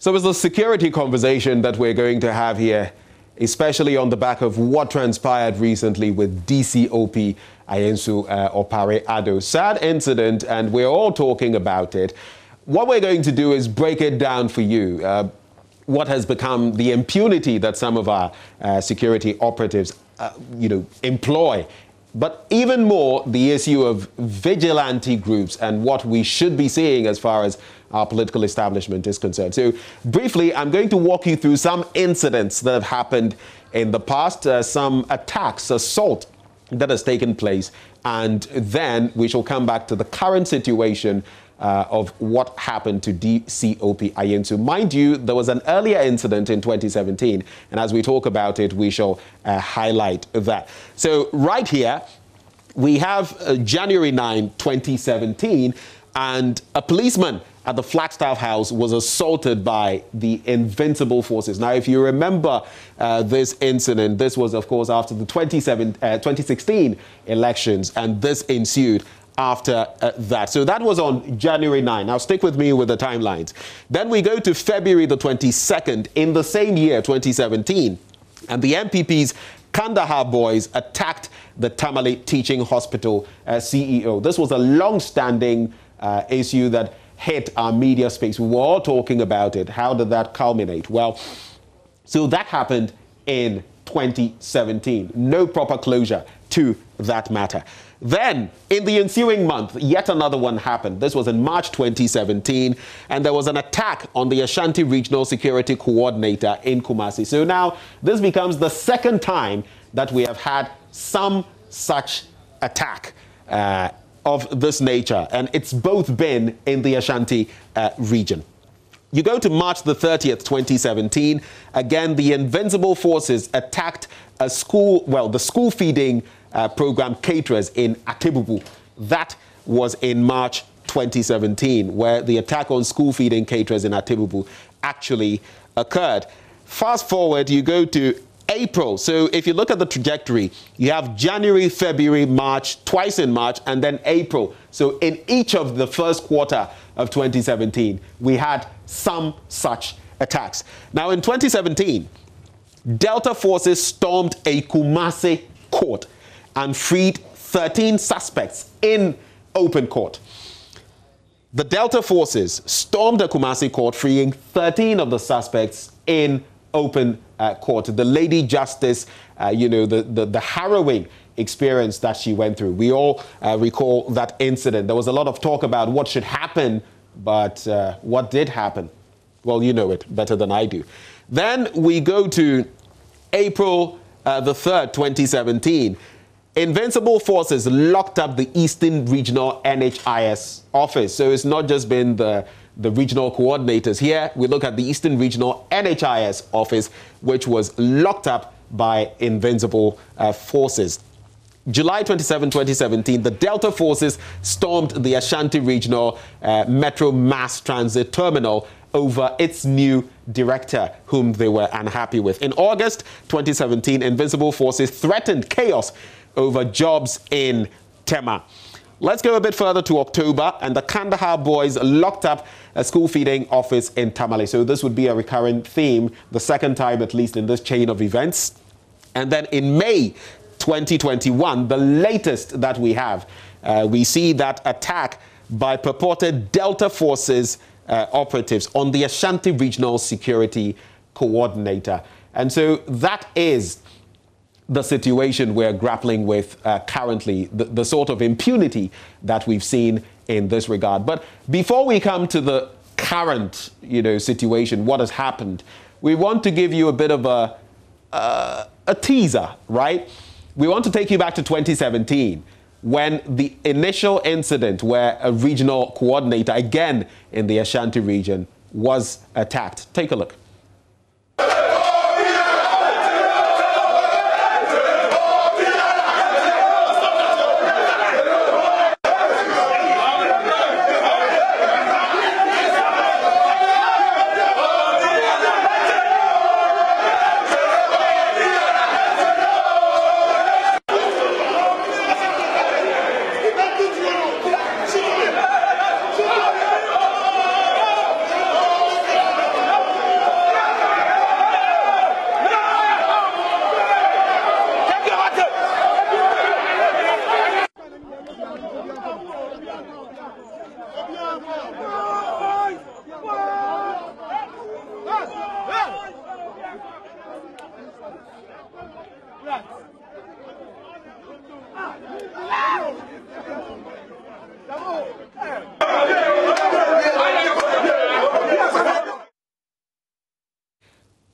So it's the security conversation that we're going to have here, especially on the back of what transpired recently with DCOP Ayensu Opare Ado. Sad incident, and we're all talking about it. What we're going to do is break it down for you. What has become the impunity that some of our security operatives, employ. But even more, the issue of vigilante groups and what we should be seeing as far as our political establishment is concerned. So briefly, I'm going to walk you through some incidents that have happened in the past, some attacks, assault that has taken place, and then we shall come back to the current situation of what happened to DCOP Ayensu. Mind you, there was an earlier incident in 2017, and as we talk about it, we shall highlight that. So right here, we have January 9, 2017, and a policeman at the Flagstaff House was assaulted by the Invincible Forces. Now, if you remember this incident, this was, of course, after the 2016 elections, and this ensued after that. So that was on January 9. Now, stick with me with the timelines. Then we go to February the 22nd in the same year, 2017, and the MPP's Kandahar boys attacked the Tamale Teaching Hospital CEO. This was a long-standing issue that hit our media space. We were all talking about it. How did that culminate? Well, so that happened in 2017. No proper closure to that matter. Then, in the ensuing month, yet another one happened. This was in March 2017, and there was an attack on the Ashanti Regional Security Coordinator in Kumasi. So now, this becomes the second time that we have had some such attack of this nature, and it's both been in the Ashanti region. You go to March the 30th, 2017. Again, the Invincible Forces attacked a school, the school feeding program caterers in Atebubu. That was in March 2017, where the attack on school feeding caterers in Atebubu actually occurred. Fast forward, you go to April. So if you look at the trajectory, you have January, February, March, twice in March, and then April. So in each of the first quarter of 2017, we had some such attacks. Now in 2017, Delta Forces stormed a Kumasi court and freed 13 suspects in open court. The Delta Forces stormed a Kumasi court, freeing 13 of the suspects in open court. The Lady Justice, the harrowing experience that she went through. We all recall that incident. There was a lot of talk about what should happen, but what did happen? Well, you know it better than I do. Then we go to April the 3rd, 2017. Invincible Forces locked up the Eastern Regional NHIS office. So it's not just been the regional coordinators. Here we look at the Eastern Regional NHIS office, which was locked up by Invincible Forces. July 27, 2017, the Delta Forces stormed the Ashanti Regional Metro Mass Transit Terminal over its new director, whom they were unhappy with. In August 2017, Invincible Forces threatened chaos over jobs in Tema. Let's go a bit further to October, and the Kandahar boys locked up a school feeding office in Tamale. So this would be a recurrent theme, the second time at least in this chain of events. And then in May 2021, the latest that we have, we see that attack by purported Delta Forces operatives on the Ashanti Regional Security Coordinator. And so that is the situation we're grappling with currently, the sort of impunity that we've seen in this regard. But before we come to the current, situation, what has happened, we want to give you a bit of a teaser, right? We want to take you back to 2017, when the initial incident where a regional coordinator, again in the Ashanti region, was attacked. Take a look.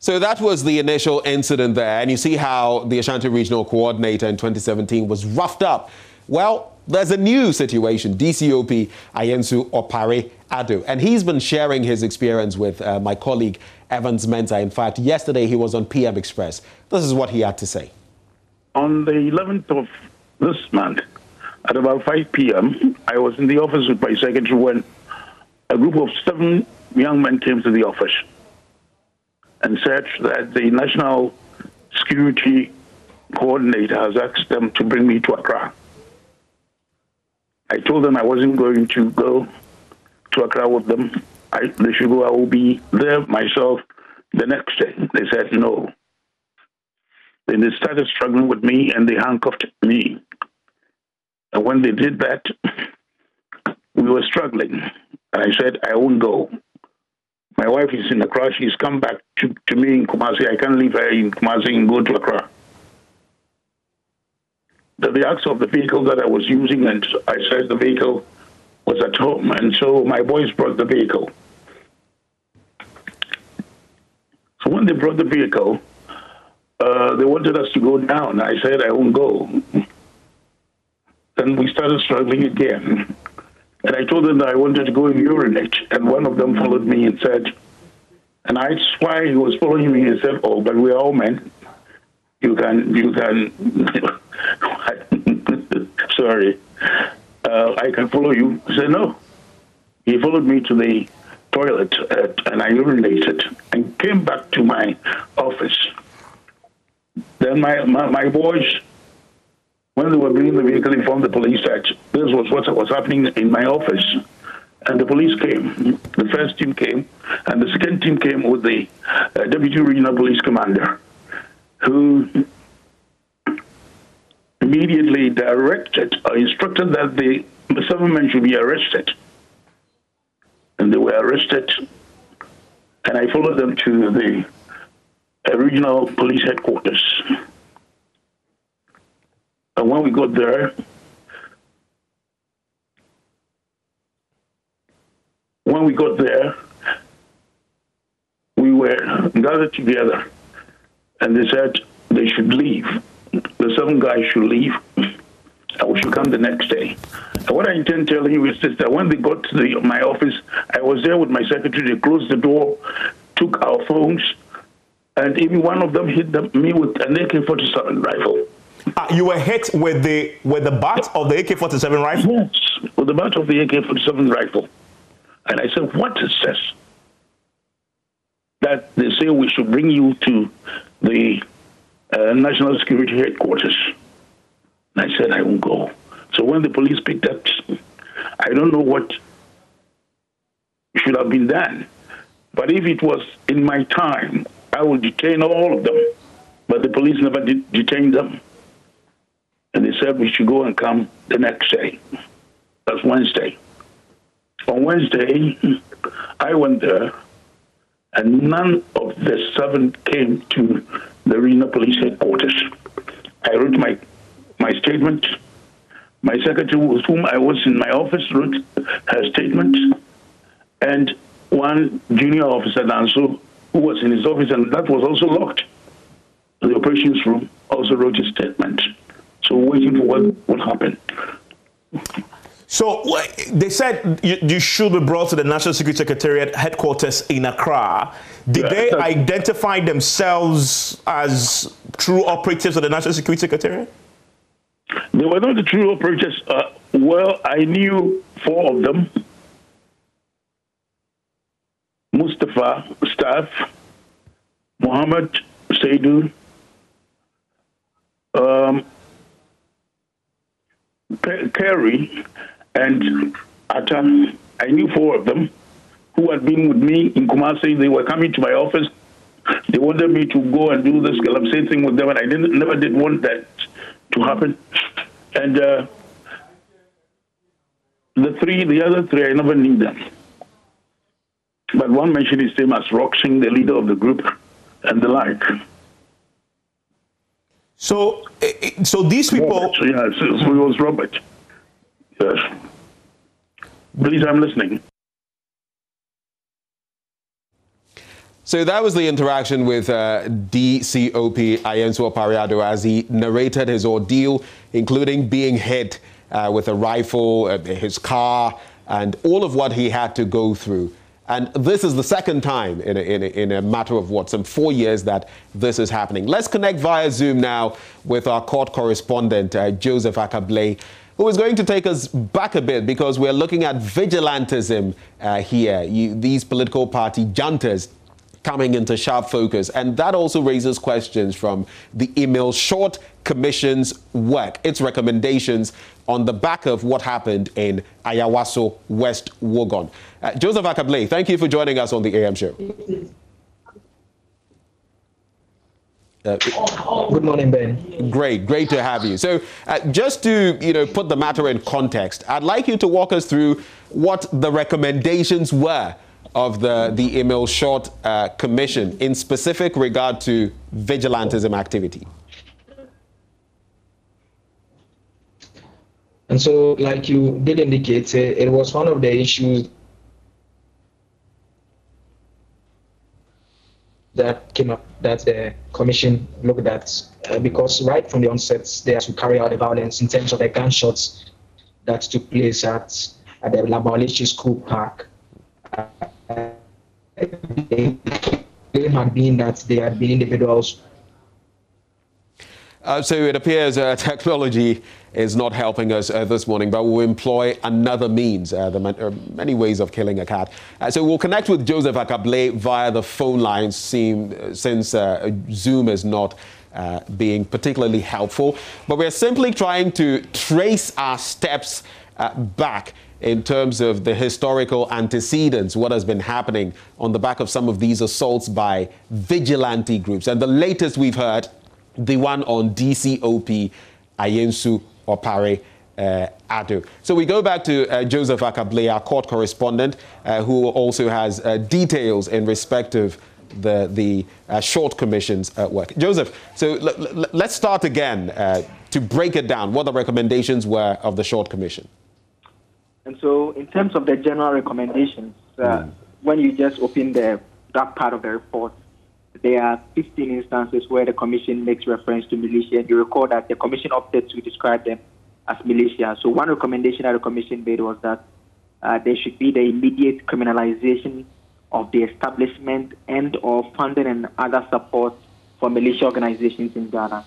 So that was the initial incident there, and you see how the Ashanti Regional Coordinator in 2017 was roughed up. Well, there's a new situation, DCOP Ayensu Opare Ado, and he's been sharing his experience with my colleague Evans Mensah. In fact, yesterday he was on PM Express. This is what he had to say. On the 11th of this month, at about 5 p.m., I was in the office with my secretary when a group of 7 young men came to the office and said that the National Security Coordinator has asked them to bring me to Accra. I told them I wasn't going to go to Accra with them. They should go. I will be there myself the next day. They said no. Then they started struggling with me and they handcuffed me. And when they did that, we were struggling. And I said, I won't go. My wife is in Accra. She's come back to me in Kumasi. I can't leave her in Kumasi and go to Accra. They asked of the vehicle that I was using, and I said the vehicle was at home. And so my boys brought the vehicle. So when they brought the vehicle, they wanted us to go down. I said, I won't go. Then we started struggling again. And I told them that I wanted to go and urinate. And one of them followed me and said, and I asked why he was following me and said, oh, but we're all men. You can, sorry, I can follow you. I said, no. He followed me to the toilet and I urinated and came back to my office. Then my boys, when they were bringing the vehicle, informed the police that this was what was happening in my office. And the police came. The first team came, and the second team came with the Deputy Regional Police Commander, who immediately directed or instructed that the 7 men should be arrested. And they were arrested, and I followed them to the regional police headquarters. And when we got there, we were gathered together, and they said they should leave. The 7 guys should leave, and we should come the next day. And what I intend telling you is this, that when they got to my office, I was there with my secretary. They closed the door, took our phones, and even one of them hit me with an AK-47 rifle. You were hit with the butt of the AK-47 rifle? Yes, with the butt of the AK-47 rifle. And I said, what is this? That they say we should bring you to the National Security Headquarters. And I said, I won't go. So when the police picked up, I don't know what should have been done. But if it was in my time, I would detain all of them. But the police never did detain them. And they said we should go and come the next day. That's Wednesday. On Wednesday, I went there, and none of the 7 came to the regional police headquarters. I wrote my statement. My secretary, with whom I was in my office, wrote her statement. And one junior officer, Danso, who was in his office, and that was also locked. The operations room also wrote a statement. So we're waiting for what will happen. So they said you should be brought to the National Security Secretariat headquarters in Accra. Did they identify themselves as true operatives of the National Security Secretariat? They were not the true operators. Well, I knew 4 of them. Mustafa, Staff, Mohammed, Saidu, Kerry, and Atta. I knew 4 of them who had been with me in Kumasi. They were coming to my office. They wanted me to go and do this same thing with them, and I never did want that to happen. And the other three, I never knew them. But one mentioned his name as Roxing, the leader of the group, and the like. So these people... Robert, yes, it was Robert. Yes. Please, I'm listening. So that was the interaction with DCOP Ayensu Opariado as he narrated his ordeal, including being hit with a rifle, his car, and all of what he had to go through. And this is the second time in a matter of what, some 4 years that this is happening. Let's connect via Zoom now with our court correspondent, Joseph Akable, who is going to take us back a bit because we're looking at vigilantism here. These political party juntas coming into sharp focus. And that also raises questions from the Emil Short Commission's work, its recommendations on the back of what happened in Ayawaso, West Wuogon. Joseph Akable, thank you for joining us on the AM show. Good morning, Ben. Great to have you. So just to put the matter in context, I'd like you to walk us through what the recommendations were of the Emil Short Commission in specific regard to vigilantism activity. And so, like you did indicate, it was one of the issues that came up that the commission looked at because right from the onset, they had to carry out the violence in terms of the gunshots that took place at the Labalichi School Park. The claim had been that they had been individuals. So it appears technology is not helping us this morning, but we'll employ another means. There are many ways of killing a cat. So we'll connect with Joseph Akable via the phone lines since Zoom is not being particularly helpful. But we're simply trying to trace our steps back in terms of the historical antecedents, what has been happening on the back of some of these assaults by vigilante groups. And the latest we've heard, the one on DCOP Ayensu Opariado. So we go back to Joseph Akable, our court correspondent, who also has details in respect of the Short Commission's work. Joseph, so let's start again to break it down, what the recommendations were of the Short Commission. And so in terms of the general recommendations, when you just open that part of the report, there are 15 instances where the commission makes reference to militia. And you recall that the commission opted to describe them as militia. So one recommendation that the commission made was that there should be the immediate criminalization of the establishment and or funding and other support for militia organizations in Ghana.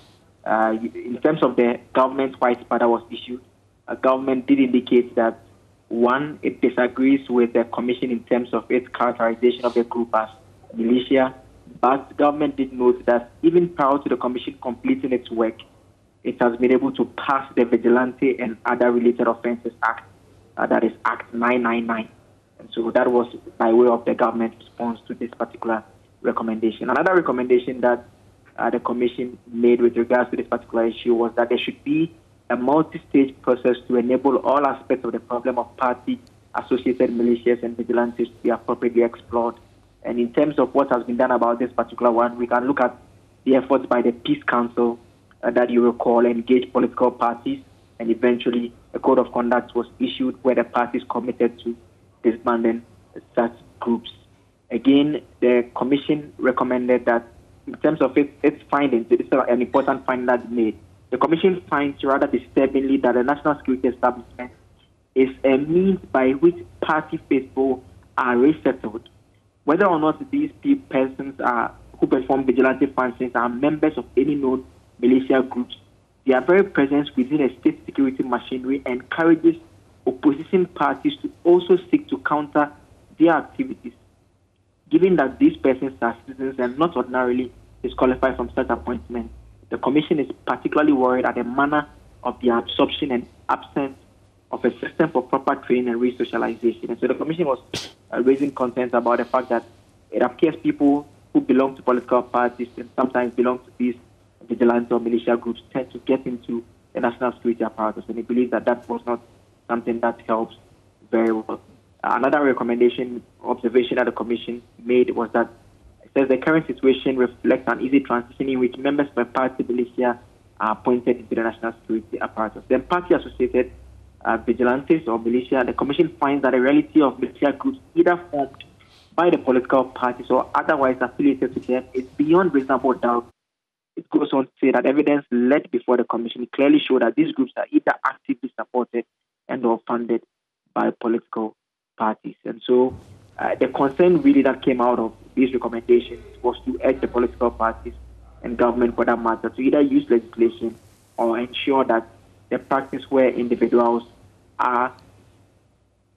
In terms of the government white paper that was issued, government did indicate that, one, it disagrees with the commission in terms of its characterization of the group as militia, but government did note that even prior to the commission completing its work, it has been able to pass the Vigilante and Other Related Offences Act, that is Act 999. And so that was by way of the government response to this particular recommendation. Another recommendation that the commission made with regards to this particular issue was that there should be a multi-stage process to enable all aspects of the problem of party-associated militias and vigilantes to be appropriately explored. And in terms of what has been done about this particular one, we can look at the efforts by the Peace Council that you recall engage political parties, and eventually a code of conduct was issued where the parties committed to disbanding such groups. Again, the commission recommended that in terms of its findings, it's an important finding that made. The commission finds rather disturbingly that the national security establishment is a means by which party faithful are resettled. Whether or not these persons who perform vigilante functions are members of any known militia groups, their very presence within a state security machinery encourages opposition parties to also seek to counter their activities, given that these persons are citizens and not ordinarily disqualified from such appointments. The Commission is particularly worried at the manner of the absorption and absence of a system for proper training and re-socialization. And so the Commission was raising concerns about the fact that it appears people who belong to political parties and sometimes belong to these vigilante or militia groups tend to get into the national security apparatus, and it believes that that was not something that helps very well. Another observation that the Commission made was that it says the current situation reflects an easy transition in which members of a party militia are appointed into the national security apparatus. Then party-associated vigilantes or militia, the Commission finds that the reality of militia groups either formed by the political parties or otherwise affiliated to them is beyond reasonable doubt. It goes on to say that evidence led before the commission clearly showed that these groups are either actively supported and or funded by political parties. And so the concern really that came out of these recommendations was to urge the political parties and government, for that matter, to either use legislation or ensure that the practice where individuals are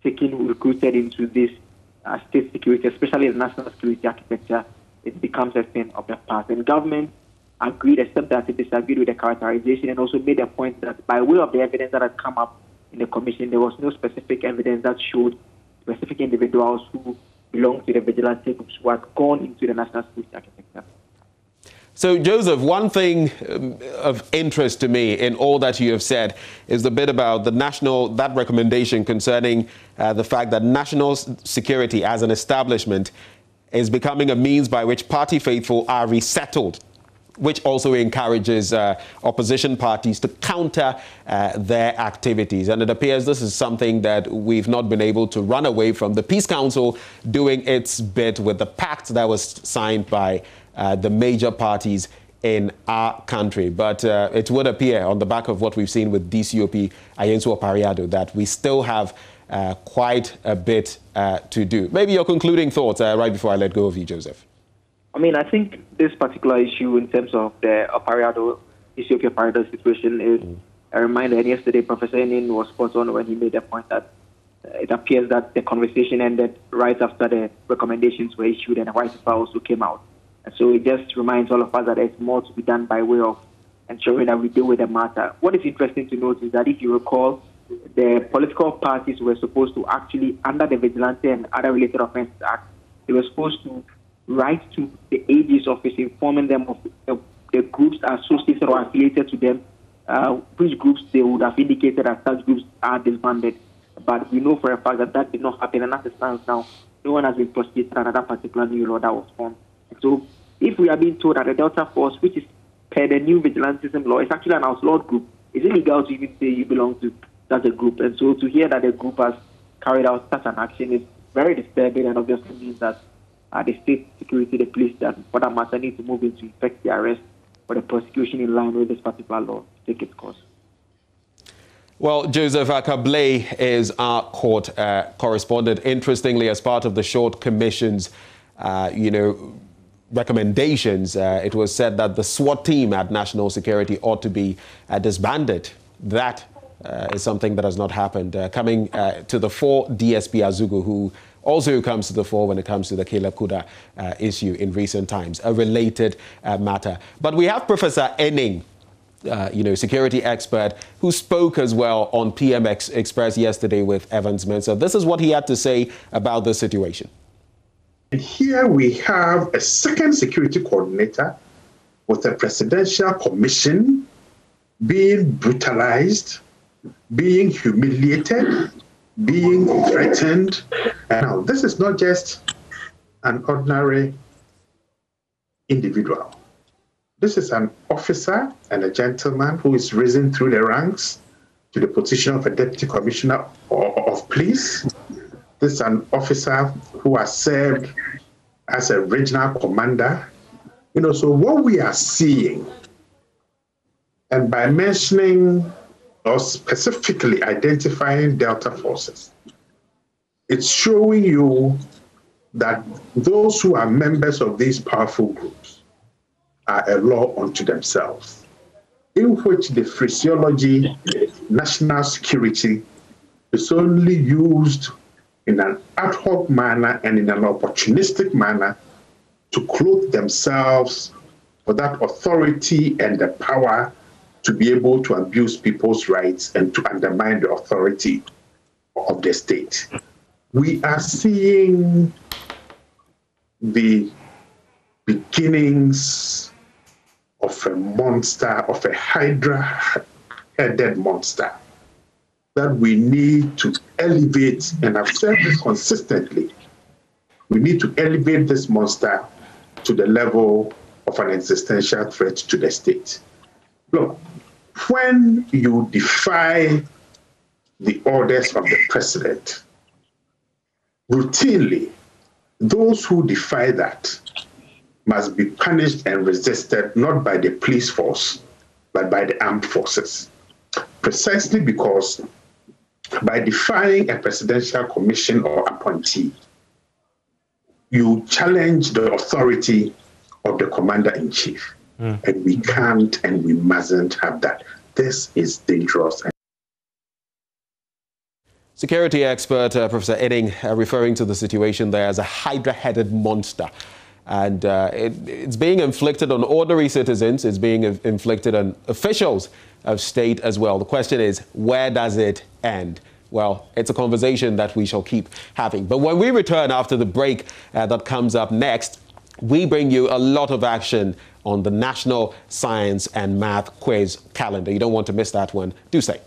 recruited into this state security, especially the national security architecture, it becomes a thing of the past. And government agreed, except that it disagreed with the characterization, and also made a point that by way of the evidence that had come up in the commission, there was no specific evidence that showed specific individuals who belong to the vigilante groups who had gone into the national security architecture. So, Joseph, one thing of interest to me in all that you have said is the bit about that recommendation concerning the fact that national security as an establishment is becoming a means by which party faithful are resettled, which also encourages opposition parties to counter their activities. And it appears this is something that we've not been able to run away from. The Peace Council doing its bit with the pact that was signed by the major parties in our country. But it would appear, on the back of what we've seen with DCOP Ayensu Opariado, that we still have quite a bit to do. Maybe your concluding thoughts right before I let go of you, Joseph. I mean, I think this particular issue in terms of the Ethiopia Opariado situation is a reminder. And yesterday, Professor Enin was spot on when he made the point that it appears that the conversation ended right after the recommendations were issued and the white paper also came out. And so it just reminds all of us that there's more to be done by way of ensuring that we deal with the matter. What is interesting to note is that if you recall, the political parties were supposed to actually, under the Vigilante and Other Related Offences Act, they were supposed to write to the AG's office informing them of the groups associated or affiliated to them, which groups they would have indicated as such groups are disbanded. But we know for a fact that that did not happen, and as it stands now, no one has been prosecuted under that particular new law that was formed. So if we are being told that the Delta Force, which is per the new vigilantism law, is actually an outlawed group, it's illegal to even say you belong to such a group. And so to hear that the group has carried out such an action is very disturbing, and obviously means that the state security, the police, that for that matter, need to move into effect the arrest for the prosecution in line with this particular law to take its course. Well, Joseph Akablay is our court correspondent. Interestingly, as part of the short commission's, recommendations, it was said that the SWAT team at National Security ought to be disbanded. That is something that has not happened. Coming to the fore, DSP Azugu, who also comes to the fore when it comes to the Caleb Kuda issue in recent times, a related matter. But we have Professor Enin, security expert, who spoke as well on PMX Express yesterday with Evans Mensah. This is what he had to say about the situation. Here we have a second security coordinator with a presidential commission being brutalized, being humiliated, being threatened. And now, this is not just an ordinary individual. This is an officer and a gentleman who is risen through the ranks to the position of a deputy commissioner of police. This is an officer who has served as a regional commander. So what we are seeing, and by mentioning or specifically identifying Delta Forces, it's showing you that those who are members of these powerful groups are a law unto themselves, in which the phraseology national security is only used in an ad hoc manner and in an opportunistic manner to clothe themselves for that authority and the power to be able to abuse people's rights and to undermine the authority of the state. We are seeing the beginnings of a monster, of a hydra-headed monster that we need to elevate, and I've said this consistently, we need to elevate this monster to the level of an existential threat to the state. Look, when you defy the orders of the president, routinely, those who defy that must be punished and resisted not by the police force, but by the armed forces. Precisely because by defying a presidential commission or appointee, you challenge the authority of the commander-in-chief. And we can't and we mustn't have that. This is dangerous. Security expert Professor Edding referring to the situation there as a hydra-headed monster. And it's being inflicted on ordinary citizens. It's being inflicted on officials of state as well. The question is, where does it end? Well, it's a conversation that we shall keep having. But when we return after the break that comes up next, we bring you a lot of action on the National Science and Math Quiz calendar. You don't want to miss that one. Do stay.